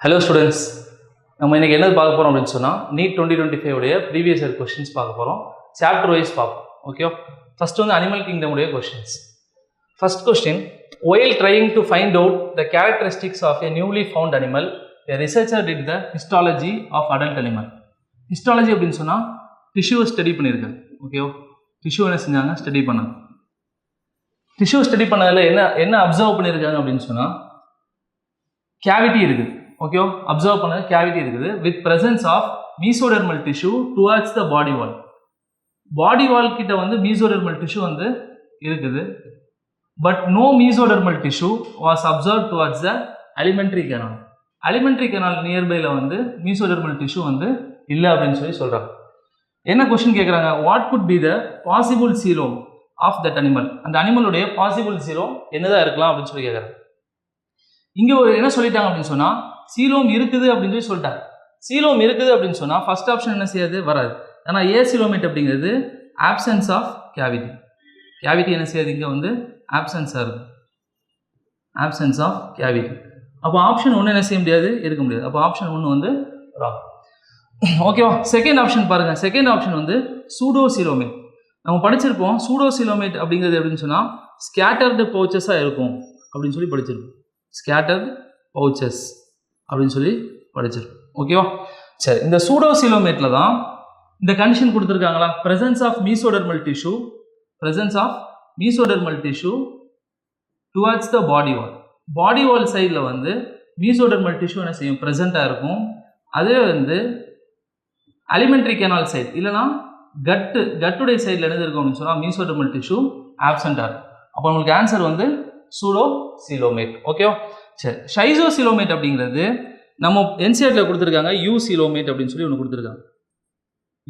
Hello students, நம்ம இன்னைக்கு என்ன பார்க்க போறோம் அப்படினு சொன்னா NEET 2025 உடைய previous year questions பார்க்க போறோம். Chapter wise பார்ப்போம். ஓகே. First வந்து animal kingdom உடைய questions. First question, while trying to find out the characteristics of a newly found animal, a researcher did the histology of adult animal. Histology அப்படினு சொன்னா tissue study பண்ணிருக்காங்க. Okay. Tissue என்ன செஞ்சாங்க? Study பண்ணாங்க. Tissue study பண்ணதுல என்ன observe பண்ணிருக்காங்க அப்படினு சொன்னா cavity இருக்குது. ஓகே, அப்சர்வ் பண்ணது கேவிட்டி இருக்குது with presence of mesodermal tissue towards the body wall. பாடி வால் கிட்ட வந்து mesodermal tissue வந்து இருக்குது, but no mesodermal tissue was observed towards the alimentary canal. alimentary canal நியர்பைல வந்து mesodermal tissue வந்து இல்ல அப்படின்னு சொல்லி சொல்றாங்க. என்ன क्वेश्चन கேக்குறாங்க? what could be the possible coelom of that animal? அந்த அனிமலுடைய possible coelom என்னதா இருக்கலாம் அப்படின்னு சொல்லி கேக்குறாங்க. இங்க என்ன சொல்லிட்டாங்க அப்படின்னு சொன்னா சீலோம் இருக்குது அப்படின்னு சொல்லி சொல்லிட்டாங்க. சீலோம் இருக்குது அப்படின்னு சொன்னா ஃபர்ஸ்ட் ஆப்ஷன் என்ன செய்யாது? வராது. ஆனா ஏ சீலோமேட் அப்படிங்கிறது ஆப்சன்ஸ் ஆஃப் கேவிட்டி. கேவிட்டி என்ன செய்யாது? இங்க வந்து ஆப்சன்ஸா இருக்கு. Absence of cavity. அப்போ ஆப்ஷன் 1 என்ன செய்ய முடியாது? இருக்க முடியாது. அப்போ ஆப்ஷன் 1 வந்து ராங். ஓகேவா? செகண்ட் ஆப்ஷன் பாருங்க. செகண்ட் ஆப்ஷன் வந்து சூடோ சீலோமேட். நம்ம படிச்சிருப்போம் சூடோ சீலோமேட் அப்படிங்கிறது எப்படின்னு சொன்னா ஸ்கேட்டர்டு பவுச்சஸா இருக்கும் அப்படின்னு சொல்லி படிச்சிருப்போம். ஸ்கேட்டர்டு பவுச்சஸ் அப்படின்னு சொல்லி படிச்சிருக்கோம். ஓகேவா? சரி, இந்த சூடோசிலோமேட்ல தான் இந்த கண்டிஷன் கொடுத்துருக்காங்களா? Presence of mesodermal tissue, presence of mesodermal tissue towards the body wall. Body wall சைடில் வந்து மீசோடர்மல் டிஷ்யூ என்ன செய்யும்? ப்ரெசென்ட்டாக இருக்கும். அதே வந்து அலிமெண்ட்ரி கேனால் சைடு இல்லைனா கட்டுடைய சைடில் என்ன இருக்கும் அப்படின்னு சொன்னால் மீசோடர்மல் டிஷ்யூ ஆப்சென்ட்டாக இருக்கும். அப்போ உங்களுக்கு ஆன்சர் வந்து சூடோசிலோமேட். ஓகேவா? சரி, ஷைசோசிலோமேட் அப்படிங்கிறது நம்ம என்சிஆர்ல கொடுத்துருக்காங்க யூ சிலோமேட் அப்படின்னு சொல்லி ஒன்று கொடுத்துருக்காங்க.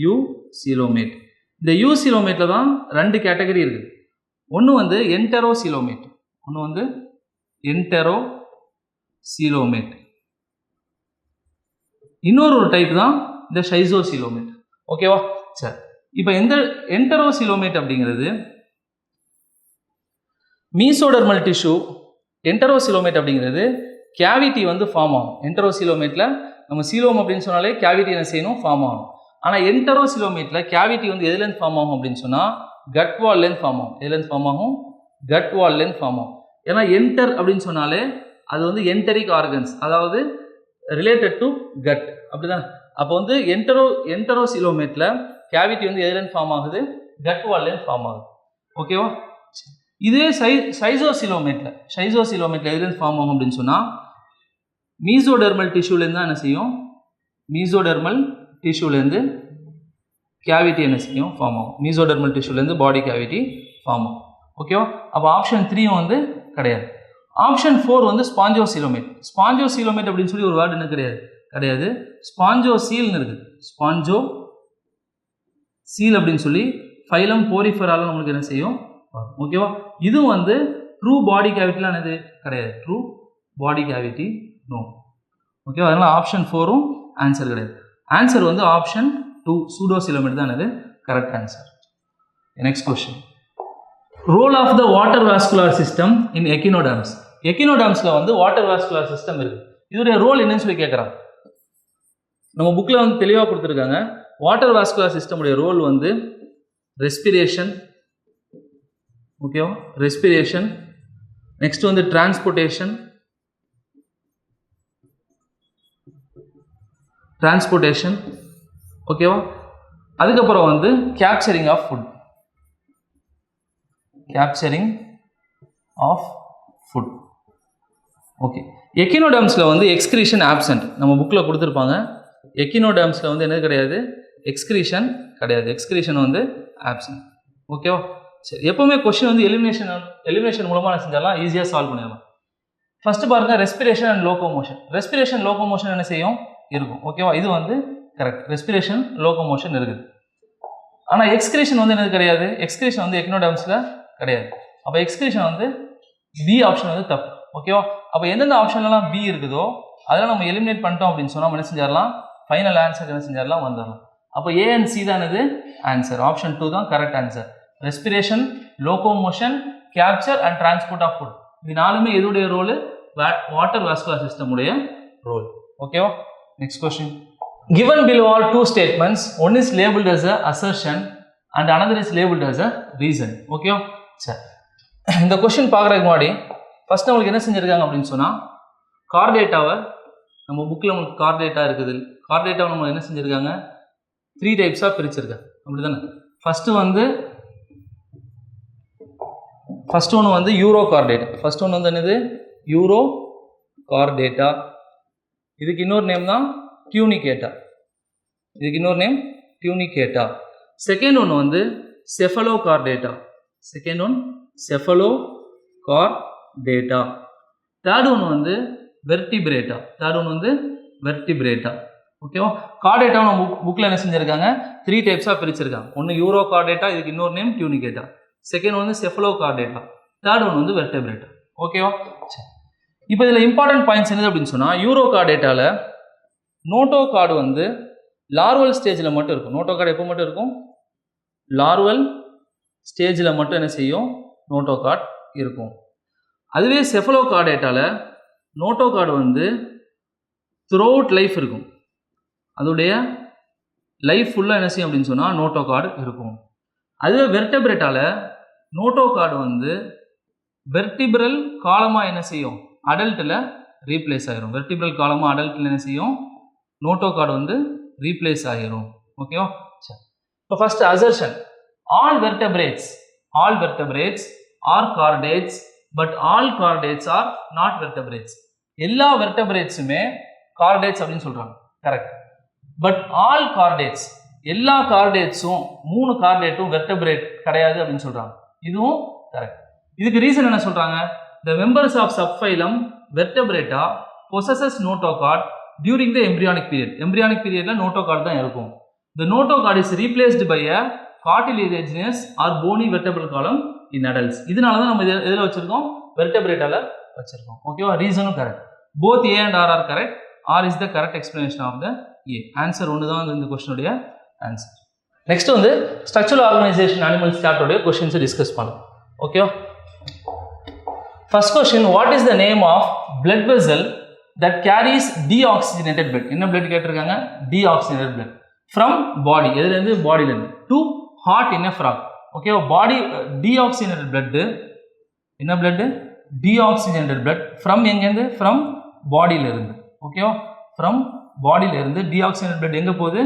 You coelomate. இந்த யூ சிலோமேட்ல தான் ரெண்டு கேட்டகரி இருக்குது. ஒன்று வந்து என்டெரோ சிலோமேட், ஒன்று வந்து என்டெரோ சிலோமேட். இன்னொரு டைப் தான் இந்த ஷைசோசிலோமேட். ஓகேவா? சரி, இப்போ இந்த என்டெரோ சிலோமேட் அப்படிங்கிறது மீசோடர்மல் டிஷ்யூ. என்டரோசிலோமேட் அப்படிங்கிறது கேவிட்டி வந்து ஃபார்ம் ஆகும். என்டரோசிலோமேட்டில் நம்ம சீலோம் அப்படின்னு சொன்னாலே கேவிட்டி என்ன செய்யணும்? ஃபார்ம் ஆகும். ஆனால் என்டரோசிலோமேட்டில் கேவிட்டி வந்து எதுலேருந்து ஃபார்ம் ஆகும் அப்படின்னு சொன்னால் கட் வால்லேருந்து ஃபார்ம் ஆகும். எதுலேருந்து ஃபார்ம் ஆகும்? கட் வால்லேருந்து ஃபார்ம் ஆகும். ஏன்னா என்டர் அப்படின்னு சொன்னாலே அது வந்து என்டரிக் ஆர்கன்ஸ், அதாவது ரிலேட்டட் டு கட், அப்படிதான். அப்போ வந்து என்டரோசிலோமேட்டில் கேவிட்டி வந்து எதுலேருந்து ஃபார்ம் ஆகுது? கட் வால்லேருந்து ஃபார்ம் ஆகுது. ஓகேவா? இதே ஷைசோசிலோமேட்ல எதுலேருந்து ஃபார்ம் ஆகும் அப்படின்னு சொன்னால் மீசோடெர்மல் டிஷ்யூலேருந்து தான் என்ன செய்யும்? மீசோடெர்மல் டிஷ்யூலேருந்து கேவிட்டி என்ன செய்யும்? ஃபார்ம் ஆகும். மீசோடெர்மல் டிஷ்யூலேருந்து பாடி கேவிட்டி ஃபார்ம் ஆகும். ஓகேவா? அப்போ ஆப்ஷன் 3 வந்து கிடையாது. ஆப்ஷன் 4 வந்து ஸ்பாஞ்சோசிலோமேட். ஸ்பாஞ்சோசிலோமேட் அப்படின்னு சொல்லி ஒரு வேர்டு என்ன கிடையாது. ஸ்பாஞ்சோசீல்னு இருக்குது. ஸ்பாஞ்சோ சீல் அப்படின்னு சொல்லி ஃபைலம் போரிஃபெரால நம்மளுக்கு என்ன செய்யும்? ஓகேவா? இது வந்து ட்ரூ பாடி கேவிட்டிலாம் என்னது கிடையாது. True body cavity no. ஓகேவா? அதனால ஆப்ஷன் 4ம் ஆன்சர் கிடையாது. ஆன்சர் வந்து ஆப்ஷன் 2 சூடோசிலோமேட் தான் என்னது correct answer. Next question, role of the water vascular system in echinoderms. எக்கினோடர்ம்ஸ்ல வந்து வாட்டர் வாஸ்குலர் சிஸ்டம் இருக்கு. இதோடைய ரோல் என்னன்னு சொல்லி கேட்குறாங்க. நம்ம புக்கில் வந்து தெளிவாக கொடுத்துருக்காங்க. வாட்டர் வாஸ்குலர் சிஸ்டம் உடைய ரோல் வந்து ரெஸ்பிரேஷன். ஓகேவா? ரெஸ்பிரேஷன். நெக்ஸ்ட் வந்து டிரான்ஸ்போர்ட்டேஷன். ஓகேவா? அதுக்கப்புறம் வந்து கேப்சரிங் ஆஃப் ஃபுட். ஓகே. எக்கினோடர்ம்ஸ்ல வந்து எக்ஸ்கிரீஷன் ஆப்சென்ட். நம்ம புக்கில் கொடுத்துருப்பாங்க. எக்கினோடர்ம்ஸ்ல வந்து என்னது கிடையாது? எக்ஸ்கிரீஷன் கிடையாது. எக்ஸ்கிரீஷன் வந்து ஆப்சென்ட். ஓகேவா? சரி, எப்பவுமே கொஸ்டின் வந்து எலிமினேஷன் மூலமாக செஞ்சாலாம் ஈஸியாக சால்வ் பண்ணிடலாம். ஃபர்ஸ்ட் பாருங்க, respiration and locomotion. Respiration locomotion என்ன செய்யும்? இருக்கும். ஓகேவா? இது வந்து கரெக்ட். ரெஸ்பிரேஷன் லோகோமோஷன் இருக்குது. ஆனால் எக்ஸ்கிரீஷன் வந்து என்னது கிடையாது. எக்ஸ்கிரீஷன் வந்து எக்னோடர்ம்ஸில் கிடையாது. அப்போ எக்ஸ்கிரீஷன் வந்து பி ஆப்ஷன் வந்து தப்பு. ஓகேவா? அப்போ எந்தெந்த ஆப்ஷன்லாம் பி இருக்குதோ அதெல்லாம் நம்ம எலிமினேட் பண்ணிட்டோம் அப்படின்னு சொன்னால் என்ன செஞ்சிடலாம்? ஃபைனல் ஆன்சர் என்ன செஞ்சிடலாம்? வந்துடலாம். அப்போ ஏ அண்ட் சி தான் என்னது ஆன்சர். ஆப்ஷன் 2 தான் correct answer. Respiration, locomotion, capture and transport of food. இது நாலுமே எதுடைய ரோல்? வாட்டர் வாஸ்குலர் சிஸ்டம் உடைய ரோல். ஓகேவா? Next question. Given below are two statements, one is labeled as a assertion and another is labeled as a reason. ஓகேவா? சரி, இந்த question பார்க்குறதுக்கு முன்னாடி ஃபர்ஸ்ட் நம்மளுக்கு என்ன செஞ்சுருக்காங்க அப்படின்னு சொன்னால், கார் டேட்டாவை நம்ம புக்கில் நம்மளுக்கு கார் டேட்டா இருக்குது. கார் டேட்டாவை நம்ம என்ன செஞ்சுருக்காங்க, 3 டைப்ஸாக பிரிச்சிருக்காங்க. அப்படி தானே? ஃபஸ்ட்டு ஒன்று வந்து யூரோ கார் டேட்டா. ஃபர்ஸ்ட் ஒன்று வந்து என்னது, யூரோ கார் டேட்டா. இதுக்கு இன்னொரு நேம் தான் டியூனிகேட்டா. இதுக்கு இன்னொரு நேம் டியூனிகேட்டா. செகண்ட் ஒன்று வந்து cephalo car data. Second one cephalo car data. Third ஒன்று வந்து வெர்டிபிரேட்டா. தேர்ட் ஒன்று வந்து வெர்டிபிரேட்டா. ஓகேவா? கார் டேட்டாவை நம்ம புக்கில் என்ன செஞ்சுருக்காங்க, 3 டைப்ஸாக பிரிச்சிருக்காங்க. ஒன்று யூரோ கார் டேட்டா, இதுக்கு இன்னொரு நேம் டியூனிகேட்டா. செகண்ட் வந்து செஃபலோ கார் டேட்டா. தேர்ட் ஒன்று வந்து வெர்டிபிரேட்டா. ஓகேவா? சரி, இப்போ இதில் இம்பார்ட்டன்ட் பாயிண்ட்ஸ் என்னது அப்படின்னு சொன்னால், யூரோ கார் டேட்டாவில் நோட்டோ கார்டு வந்து லார்வல் ஸ்டேஜில் மட்டும் இருக்கும். நோட்டோ கார்டு எப்போ மட்டும் இருக்கும், லார்வல் ஸ்டேஜில் மட்டும் என்ன செய்யும், நோட்டோ கார்டு இருக்கும். அதுவே செஃபலோ கார்டு டேட்டாவில் நோட்டோ கார்டு வந்து த்ரூ அவுட் லைஃப் இருக்கும். அதோடைய லைஃப் ஃபுல்லாக என்ன செய்யும் அப்படின்னு சொன்னால் நோட்டோ கார்டு இருக்கும். அதுவே வெர்டபிரேட்டாவில் நோட்டோ கார்டு வந்து வெர்டிபிரல் காலமாக என்ன செய்யும், அடல்ட்டில் ரீப்ளேஸ் ஆகிரும். வெர்டிபிரல் காலமாக அடல்ட்டில் என்ன செய்யும், நோட்டோ கார்டு வந்து ரீப்ளேஸ் ஆகிரும். ஓகேவா? சரி, இப்போ first assertion. All vertebrates are chordates but all chordates are not vertebrates. எல்லா வெர்டபிரேட்ஸுமே கார்டேட்ஸ் அப்படின்னு சொல்கிறாங்க, கரெக்ட். பட் ஆல் கார்டேட்ஸ், எல்லா கார்டேட்ஸும் 3 கார்டேட்டும் வெர்டபிரேட் கிடையாது அப்படின்னு சொல்கிறாங்க. இதுவும் கரெக்ட். இதுக்கு ரீசன் என்ன சொல்கிறாங்க, the members of subphylum Vertebrata possess notochord during the embryonic period. Embryonic பீரியடில் நோட்டோ கார்டு தான் இருக்கும். The notochord is replaced by a cartilaginous or bony vertebral column in adults. இதனால தான் நம்ம எதில் வச்சுருக்கோம், வெர்டபிரேட்டால வச்சுருக்கோம். ஓகேவா? ரீசனும் correct. Both A and R are correct. R is the correct explanation of the A. Answer ஒன்று தான் இந்த கொஸ்டினுடைய ஆன்சர். நெக்ஸ்ட் வந்து ஸ்ட்ரக்சரல் ஆர்கனைசேஷன் அனிமல்ஸ் சாப்டருடைய கொஸ்டின்ஸை டிஸ்கஸ் பண்ணலாம். ஓகேவா? First question, what is the name of blood vessel that carries deoxygenated blood? என்ன blood கேட்டிருக்காங்க, deoxygenated blood from body, எதுலேருந்து, பாடியிலேருந்து, to heart in a frog. ஓகேவா? பாடி deoxygenated blood, என்ன blood, deoxygenated blood from எங்கேருந்து, from பாடியிலேருந்து. ஓகேவா? from பாடியிலேருந்து deoxygenated blood எங்கே போகுது,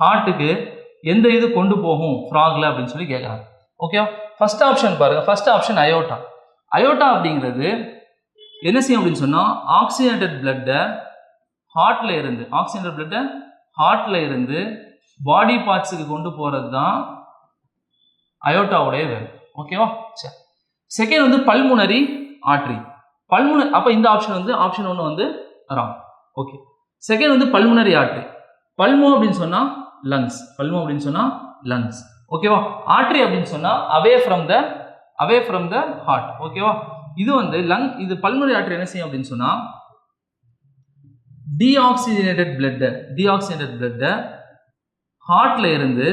ஹார்ட்டுக்கு. எந்த இது கொண்டு போகும் ஃப்ராக்ல அப்படின்னு சொல்லி கேட்குறாங்க. ஓகேவா? ஃபர்ஸ்ட் ஆப்ஷன் பாருங்க. First option aorta. அயோட்டா அப்படிங்கிறது என்ன செய்யும் அப்படின்னு சொன்னால், ஆக்சிஜனேட்டட் பிளட்டை ஹார்ட்டில் இருந்து பாடி பார்ட்ஸுக்கு கொண்டு போகிறது தான் அயோட்டாவுடைய வேலை. ஓகேவா? சரி, செகண்ட் வந்து பல்முனரி ஆர்ட்ரி. அப்போ இந்த ஆப்ஷன் வந்து ஆப்ஷன் 1 வந்து ராங். ஓகே, செகண்ட் வந்து பல்முனரி ஆர்ட்ரி. பல்மோ அப்படின்னு சொன்னால் லங்ஸ். ஓகேவா? ஆர்ட்ரி அப்படின்னு சொன்னால் அவே ஃப்ரம் த ஹார்ட். ஓகேவா? இது வந்து இது பல்முனரி ஆர்ட்ரி என்ன செய்யும் அப்படின்னு சொன்னால், டீஆக்சிஜனேட்டட் பிளட்டை ஹார்ட்ல இருந்து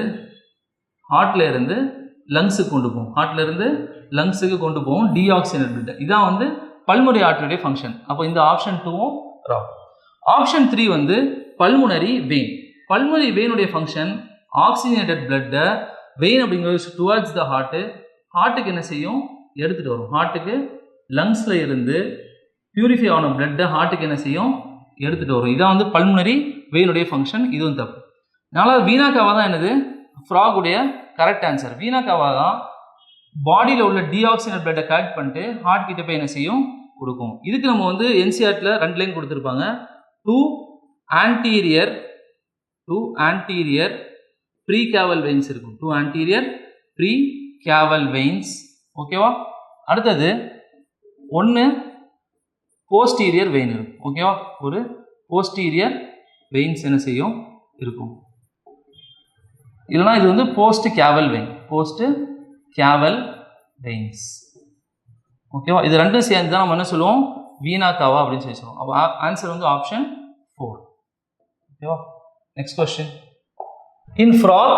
லங்ஸுக்கு கொண்டு போகும். டீஆக்சிஜனேட்டட் பிளட் இதான் வந்து பல்முனரி ஆர்ட்ரியுடைய ஃபங்க்ஷன். அப்போ இந்த ஆப்ஷன் 2வும் ராங். ஆப்ஷன் 3 வந்து பல்முனரி வெயின். பல்முனரி வெயினுடைய ஃபங்க்ஷன் ஆக்சிஜனேட்டட் பிளட்டை வெயின் அப்படிங்கிறது டுவர்ட்ஸ் த ஹார்ட்டுக்கு என்ன செய்யும், எடுத்துகிட்டு வரும். ஹார்ட்டுக்கு லங்ஸில் இருந்து பியூரிஃபை ஆன பிளட்டை ஹார்ட்டுக்கு என்ன செய்யும், எடுத்துகிட்டு வரும். இதான் வந்து பல்முனரி வெயினுடைய ஃபங்க்ஷன். இதுவும் தப்பு. அதனால் வீணாக்காவா தான் என்னது ஃப்ராகுடைய கரெக்ட் ஆன்சர். வீணாக்காவா தான் பாடியில் உள்ள டீஆக்சிஜனேட் பிளட்டை கலெக்ட் பண்ணிட்டு ஹார்ட் கிட்ட போய் என்ன செய்யும், கொடுக்கும். இதுக்கு நம்ம வந்து என்சிஆர்டில் 2 லைன் கொடுத்துருப்பாங்க. டூ ஆன்டீரியர் ப்ரீ கேவல் வெயின்ஸ் இருக்கும். 2 ஆன்டீரியர் ப்ரீ கேவல் வெயின்ஸ். ஓகேவா? அடுத்தது 1 போஸ்டீரியர் வெயின் இருக்கும். ஓகேவா? ஒரு போஸ்டீரியர் வெயின்ஸ் என்ன செய்யும், இருக்கும். இல்லைனா இது வந்து போஸ்ட் கேவல் வெயின்ஸ். ஓகேவா? இது 2 சேர்ந்து தான் நம்ம என்ன சொல்லுவோம், வீணாக்காவா அப்படின்னு சொல்லி சொல்லுவோம். அப்போ ஆன்சர் வந்து ஆப்ஷன் 4. ஓகேவா? Next question. In frog,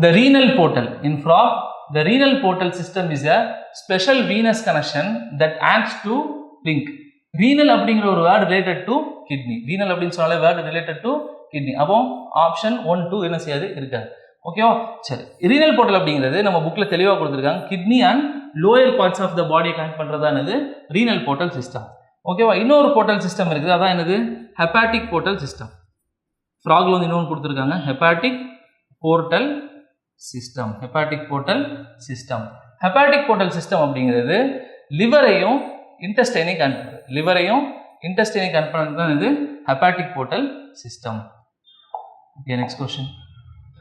the renal portal system is a special venous connection that acts to link. Renal அப்படிங்கிற ஒரு word related to kidney. Renal அப்படின்னு சொன்னாலே வேர்டு ரிலேட்டட் டு கிட்னி. அப்போ ஆப்ஷன் 1, 2 என்ன செய்யாது, இருக்காது. ஓகேவா? சரி, ரீனல் போர்ட்டல் அப்படிங்கிறது நம்ம புக்கில் தெளிவாக கொடுத்துருக்காங்க. Kidney and lower parts of the பாடியை கனெக்ட் பண்ணுறதானது ரீனல் போர்ட்டல் சிஸ்டம். ஓகேவா? இன்னொரு போர்ட்டல் சிஸ்டம் இருக்குது, அதான் என்னது, ஹெப்பாட்டிக் போர்ட்டல் சிஸ்டம். ஃப்ராக்ல வந்து இன்னொன்று கொடுத்துருக்காங்க, hepatic portal system. Hepatic portal system. Hepatic portal system அப்படிங்கிறது லிவரையும் இன்டெஸ்டைனையும் கனெக்ட் பண்ணுறது. லிவரையும் இன்டெஸ்டைனை கனெக்ட் பண்ணுறது தான் இது hepatic portal system. Okay, next question.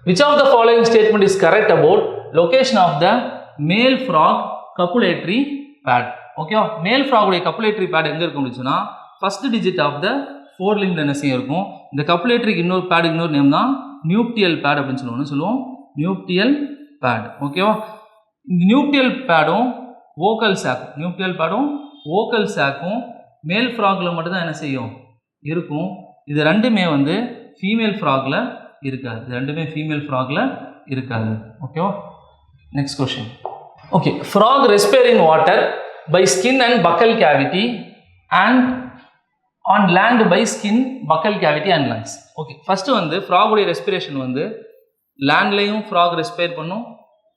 Which of the following statement is correct about location of the male frog copulatory pad? ஓகேவா? மேல் ஃப்ராகுடைய கப்புலேட்டரி bad எங்கே இருக்கும் அப்படின்னு சொன்னால் ஃபர்ஸ்ட் டிஜிட் ஆஃப் த 4 லிம்ப்ல என்ன செய்ய இருக்கும். இந்த கப்புலேட்டரிக்கு இன்னொரு பேடு, இன்னொரு நேம் தான் நியூப்டியல் பேட் அப்படின்னு சொல்லுவோம். நியூப்டியல் பேட். ஓகேவா? இந்த நியூப்டியல் பேடும் வோக்கல் சாக்கும், நியூப்டியல் பேடும் வோக்கல் சாக்கும் மேல் ஃப்ராக்ல மட்டும்தான் என்ன செய்யும், இருக்கும். இது ரெண்டுமே வந்து ஃபீமேல் ஃப்ராக்ல இருக்காது. இது ரெண்டுமே ஃபீமேல் ஃப்ராக்ல இருக்காது. ஓகேவா? Next question. Okay, frog respire in water by skin and buccal cavity and on land by skin, buccal cavity and lungs. Okay, first வந்து ஃப்ராகுடைய ரெஸ்பிரேஷன் வந்து லேண்ட்லையும் ஃப்ராக் ரெஸ்பைர் பண்ணும்,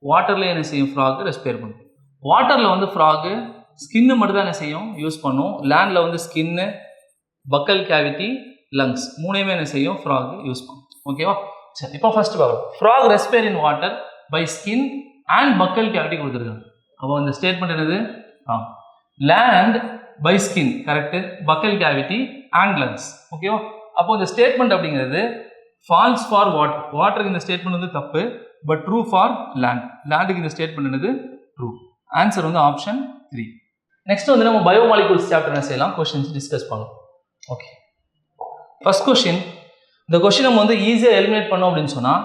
வாட்டர்லையும் என்ன செய்யும், ஃப்ராக் ரெஸ்பைர் பண்ணும். வாட்டரில் வந்து ஃப்ராகு ஸ்கின்னு மட்டும் தான் என்ன செய்யும், யூஸ் பண்ணும். லேண்டில் வந்து ஸ்கின்னு, பக்கல் கேவிட்டி, லங்ஸ் மூணையுமே என்ன செய்யும், ஃப்ராக் யூஸ் பண்ணும். ஓகேவா? சரி, இப்போ ஃபர்ஸ்ட் பார்க்கலாம். Frog respire in water by skin and buccal cavity கொடுத்துருக்காங்க. அப்போ இந்த ஸ்டேட்மெண்ட் என்னது, land by skin correct, buccal cavity and lungs. ஓகேவா? அப்போ இந்த ஸ்டேட்மெண்ட் அப்படிங்கிறது ஃபால்ஸ் ஃபார் வாட்டர். வாட்டருக்கு இந்த ஸ்டேட்மெண்ட் வந்து தப்பு, பட் ட்ரூ ஃபார் லேண்ட். லேண்டுக்கு இந்த ஸ்டேட்மெண்ட் என்னது, ட்ரூ. ஆன்சர் வந்து ஆப்ஷன் 3. நெக்ஸ்ட் வந்து நம்ம பயோமாலிகூல்ஸ் சாப்டர் என்ன செய்யலாம், கொஸ்டின்ஸ் டிஸ்கஸ் பண்ணலாம். Okay, first question. இந்த கொஸ்டின் நம்ம வந்து ஈஸியாக எலிமினேட் பண்ணோம் அப்படின்னு சொன்னால்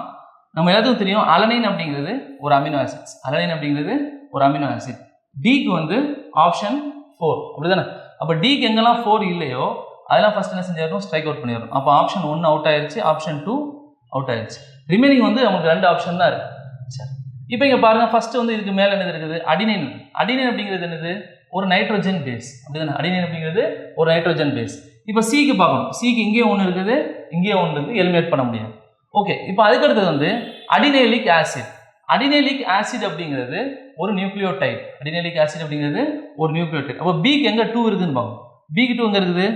நம்ம எல்லாத்துக்கும் தெரியும், அலனைன் அப்படிங்கிறது ஒரு அமினோ ஆசிட்ஸ். அலனைன் அப்படிங்கிறது ஒரு அமினோ ஆசிட். டிக்கு வந்து ஆப்ஷன் 4 அப்படிதானே. அப்போ டிக்கு எங்கெல்லாம் 4 இல்லையோ அதெல்லாம் ஃபர்ஸ்ட் என்ன செஞ்சிடணும், ஸ்ட்ரைக் அவுட் பண்ணிடணும். அப்போ ஆப்ஷன் 1 அவுட் ஆயிடுச்சு, ஆப்ஷன் 2 அவுட் ஆயிடுச்சு. ரிமைனிங் வந்து நமக்கு 2 ஆப்ஷன் தான் இருக்கு. சரி, இப்போ இங்கே பாருங்க, ஃபர்ஸ்ட் வந்து இதுக்கு மேலே என்னது இருக்குது, அடினைன். அடினைன் அப்படிங்கிறது என்னது, ஒரு நைட்ரோஜன் பேஸ் அப்படிதானே. அடினைன் அப்படிங்கிறது ஒரு நைட்ரோஜன் பேஸ். இப்போ சிக்கு பார்க்கணும், சிக்கு இங்கேயே ஒன்று இருக்குது, இங்கேயே ஒன்று இருக்குது, எலிமினேட் பண்ண முடியாது. ஓகே, இப்போ அதுக்கடுத்தது வந்து அடினைலிக் ஆசிட். அடினைலிக் ஆசிட் அப்படிங்கிறது ஒரு நியூக்ளியோடைட். அடினைலிக் ஆசிட் அப்படிங்கிறது ஒரு நியூக்ளியோடைட். அப்போ பிக்கு எங்கே 2 இருக்குதுன்னு பார்க்கணும். பிக்கு 2 எங்கே இருக்குது,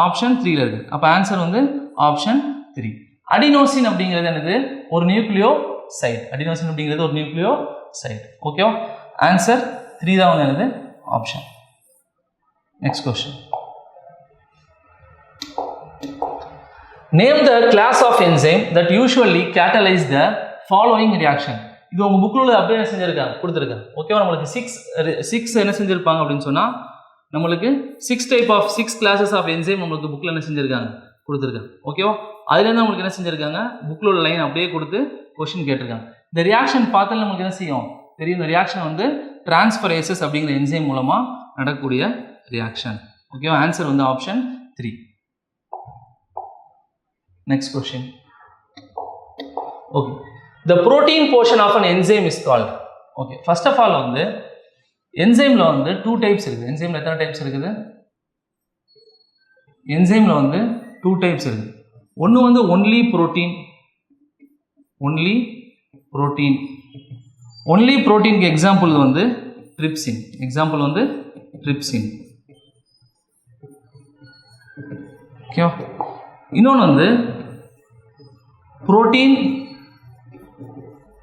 ஆப்ஷன் 3ல இருக்குது. அப்போ ஆன்சர் வந்து ஆப்ஷன் 3. அடினோசின் அப்படிங்கிறது என்னது, ஒரு நியூக்ளியோசைட். அடினோசின் அப்படிங்கிறது ஒரு நியூக்ளியோசைட். ஓகேவா? ஆன்சர் 3 தான் வந்து என்னது, option. Next question. Name the class of enzyme that usually catalyze the following reaction. இது உங்க புக்ல உள்ள அப்படியே என்ன செஞ்சிருக்காங்க, கொடுத்துருக்காங்க. ஓகேவா? நம்மளுக்கு 6 என்ன செஞ்சிருப்பாங்க அப்படின்னு சொன்னா நம்மளுக்கு 6 type of 6 classes of enzyme நம்மளுக்கு புக்ல என்ன செஞ்சிருக்காங்க, கொடுத்துருக்காங்க. ஓகேவா? அதுல இருந்து நம்மளுக்கு என்ன செஞ்சிருக்காங்க, புக்ல உள்ள லைன் அப்படியே கொடுத்து கொஸ்டின் கேட்டிருக்காங்க. இந்த ரியாக்ஷன் பார்த்தாலும் நம்மளுக்கு என்ன செய்யும் தெரியும். இந்த ரியாக்ஷன் வந்து டிரான்ஸ்ஃபரேசஸ் அப்படிங்கிற என்சைம் மூலமா நடக்கக்கூடிய ரியாக்ஷன். ஓகேவா? ஆன்சர் வந்து option 3. Next question. Okay, the protein portion of an enzyme is called. Okay, first of all வந்து enzymeல வந்து 2 types இருக்குது. enzymeல எத்தனை types இருக்குது, enzymeல வந்து 2 types இருக்குது. ஒன்று வந்து only protein. only proteinக்கு எக்ஸாம்பிள் வந்து trypsin. எக்ஸாம்பிள் வந்து trypsin. ஓகே, இன்னொன்று வந்து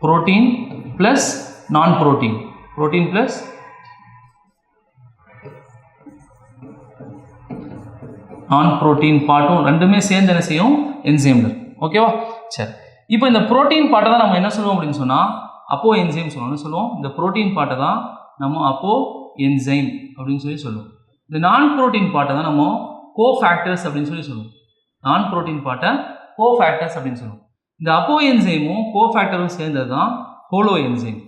புரோட்டீன் பிளஸ் நான் புரோட்டீன். புரோட்டீன் பிளஸ் நான் புரோட்டீன் பார்ட்டும் ரெண்டுமே சேர்ந்து என்ன செய்யும், என்சைம்ல. ஓகேவா? சரி, இப்போ இந்த புரோட்டீன் பார்ட்டை தான் நம்ம என்ன சொல்லுவோம் அப்படின்னு சொன்னால் அப்போ என்சைம் சொல்லுவோம். இந்த புரோட்டீன் பார்ட்டை தான் நம்ம அப்போ என்சைம் அப்படின்னு சொல்லுவோம். இந்த நான் புரோட்டீன் பார்ட்டை தான் நம்ம கோஃபேக்டர்ஸ் அப்படின்னு சொல்லுவோம். நான் புரோட்டீன் பார்ட்டை கோஃபேக்டர்ஸ் அப்படின்னு சொல்லுவோம். இந்த அப்போ என்சைமும் கோஃபேக்டரும் சேர்ந்தது தான் ஹோலோ என்சைம்.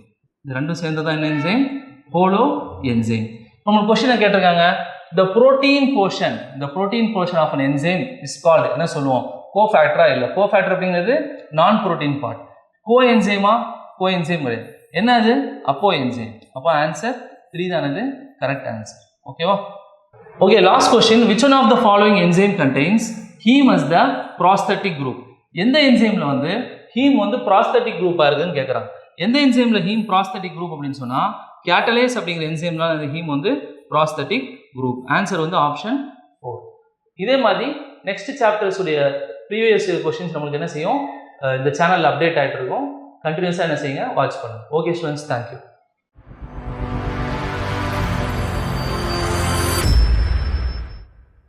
இந்த ரெண்டும் சேர்ந்தது தான் என்ன என்சைம், ஹோலோ என்சைம். நம்ம கொஸ்டினை கேட்டிருக்காங்க, the protein portion of an enzyme is called என்ன சொல்லுவோம், கோஃபேக்டரா இல்லை. கோஃபேக்டர் அப்படிங்கிறது நான் புரோட்டீன் பார்ட். கோஎன்சைமா, கோஎன்சைம் கிடையாது. என்ன அது, அப்போ என்சைம். அப்போ ஆன்சர் 3 தானது கரெக்ட் ஆன்சர். ஓகேவா? Okay, last question. Which one of the following enzyme contains heme as the prosthetic group? எந்த என்சைமில் வந்து ஹீம் வந்து ப்ராஸ்தட்டிக் குரூப்பாக இருக்குன்னு கேட்குறாங்க. எந்த என்சைமில் ஹீம் ப்ராஸ்தட்டிக் குரூப் அப்படின்னு சொன்னால் கேட்டலேஸ் அப்படிங்கிற என்சைம்லாம் அந்த ஹீம் வந்து ப்ராஸ்தட்டிக் குரூப். ஆன்சர் வந்து ஆப்ஷன் 4. இதே மாதிரி நெக்ஸ்ட் சாப்டர்ஸ் உடைய ப்ரீவியஸ் கொஸ்டின்ஸ் நம்மளுக்கு என்ன செய்யும் இந்த சேனலில் அப்டேட் ஆகிட்டு இருக்கும். கண்டினியூஸாக என்ன செய்யுங்க, வாட்ச் பண்ணுங்கள். Okay students, thank you.